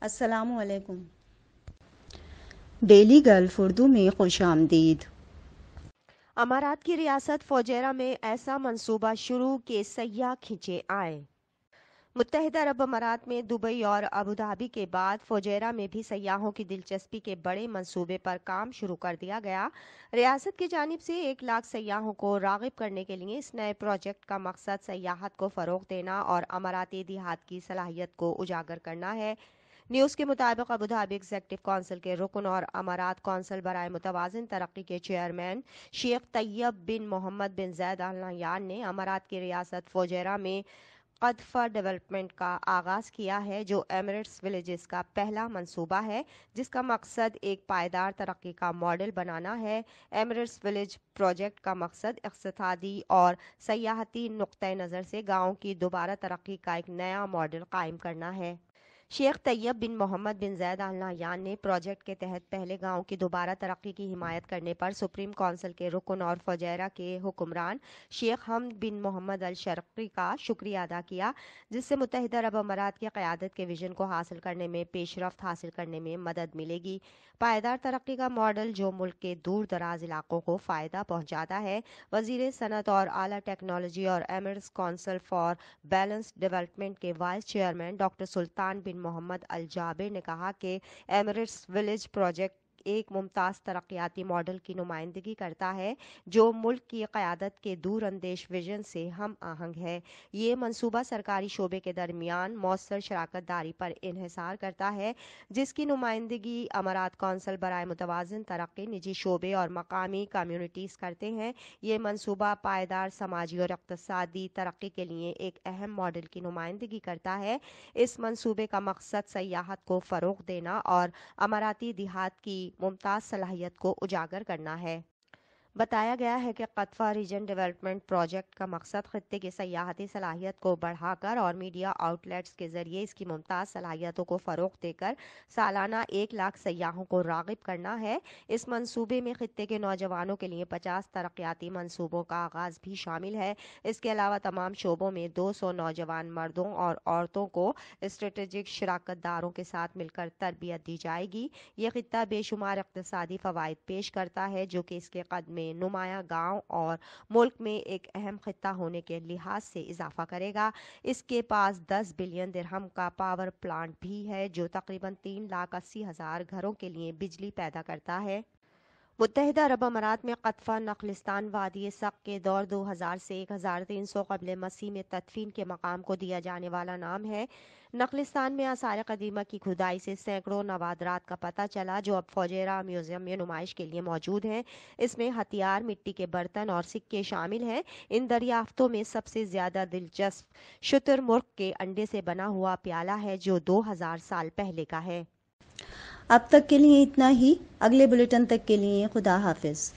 السلام علیکم۔ Daily golf Urdu میں خوش آمدید۔ امارات کی ریاست فوجیرہ میں ایسا منصوبہ شروع کہ سیاح کھنچے آئیں۔ متحدہ عرب امارات میں دبئی اور ابوظہبی کے بعد فوجیرہ میں بھی سیاحوں کی دلچسپی کے بڑے منصوبے پر کام شروع کر دیا گیا۔ ریاست کی جانب سے 1 لاکھ سیاحوں کو راغب کرنے کے لیے اس نئے پروجیکٹ کا مقصد سیاحت کو فروغ دینا اور اماراتی دیہات کی صلاحیت کو اجاگر کرنا ہے۔ نیوز کے مطابق ابوظہبی ایگزیکٹو کونسل کے رکن اور امارات کونسل برائے متوازن ترقی کے چیئرمین شیخ طیب بن محمد بن زید آل نہیان نے امارات کی ریاست فوجیرہ میں قطفہ ڈیولپمنٹ کا آغاز کیا ہے، جو ایمریٹس ولیجز کا پہلا منصوبہ ہے جس کا مقصد ایک پائیدار ترقی کا ماڈل بنانا ہے۔ ایمریٹس ولیج پروجیکٹ کا مقصد اقتصادی اور سیاحتی نقطہ نظر سے گاؤں کی دوبارہ ترقی کا ایک نیا ماڈل قائم کرنا ہے۔ شیخ طیب بن محمد بن زید آل نہیان نے پروجیکٹ کے تحت پہلے گاؤں کی دوبارہ ترقی کی حمایت کرنے پر سپریم کونسل کے رکن اور فوجیرہ کے حکمران شیخ حمد بن محمد الشرقی کا شکریہ ادا کیا، جس سے متحدہ عرب امارات کی قیادت کے ویژن کو حاصل کرنے میں پیش رفت حاصل کرنے میں مدد ملے گی۔ پائیدار ترقی کا ماڈل جو ملک کے دور دراز علاقوں کو فائدہ پہنچاتا ہے۔ وزیر صنعت اور اعلیٰ ٹیکنالوجی اور Emirates council for balanced development کے vice chairman doctor Sultan bin Mohammed Al Jaber نے کہا کہ ایمریٹس ولیج پروجیکٹ ایک ممتاز ترقیاتی ماڈل کی نمائندگی کرتا ہے جو ملک کی قیادت کے دور اندیش ویژن سے ہم آہنگ ہے۔ یہ منصوبہ سرکاری شعبے کے درمیان مؤثر شراکت داری پر انحصار کرتا ہے، جس کی نمائندگی امارات کونسل برائے متوازن ترقی، نجی شعبے اور مقامی کمیونٹیز کرتے ہیں۔ یہ منصوبہ پائیدار سماجی اور اقتصادی ترقی کے لیے ایک اہم ماڈل کی نمائندگی کرتا ہے۔ اس منصوبے کا مقصد سیاحت کو فروغ دینا اور اماراتی دیہات کی ممتاز صلاحیت کو اجاگر کرنا ہے۔ بتایا گیا ہے کہ قطفہ ریجن ڈیولپمنٹ پروجیکٹ کا مقصد خطے کی سیاحتی صلاحیت کو بڑھا کر اور میڈیا آؤٹ لیٹس کے ذریعے اس کی ممتاز صلاحیتوں کو فروغ دے کر سالانہ 1 لاکھ سیاحوں کو راغب کرنا ہے۔ اس منصوبے میں خطے کے نوجوانوں کے لیے 50 ترقیاتی منصوبوں کا آغاز بھی شامل ہے۔ اس کے علاوہ تمام شعبوں میں 200 نوجوان مردوں اور عورتوں کو اسٹریٹجک شراکت داروں کے ساتھ مل کر تربیت دی جائے گی۔ یہ خطہ بے شمار اقتصادی فوائد پیش کرتا ہے جو کہ اس کے قد میں نمایاں گاؤں اور ملک میں ایک اہم خطہ ہونے کے لحاظ سے اضافہ کرے گا۔ اس کے پاس 10 بلین درہم کا پاور پلانٹ بھی ہے جو تقریباً 3,80,000 گھروں کے لیے بجلی پیدا کرتا ہے۔ متحدہ عرب امارات میں قطفہ نخلستان وادی سق کے دور 2000 سے 1300 قبل مسیح میں تدفین کے مقام کو دیا جانے والا نام ہے۔ نخلستان میں آثار قدیمہ کی کھدائی سے سینکڑوں نوادرات کا پتہ چلا جو اب فوجیرہ میوزیم میں نمائش کے لیے موجود ہیں۔ اس میں ہتھیار، مٹی کے برتن اور سکے شامل ہیں۔ ان دریافتوں میں سب سے زیادہ دلچسپ شتر مرغ کے انڈے سے بنا ہوا پیالہ ہے جو 2000 سال پہلے کا ہے۔ اب تک کے لیے اتنا ہی۔ اگلے بلیٹن تک کے لیے خدا حافظ۔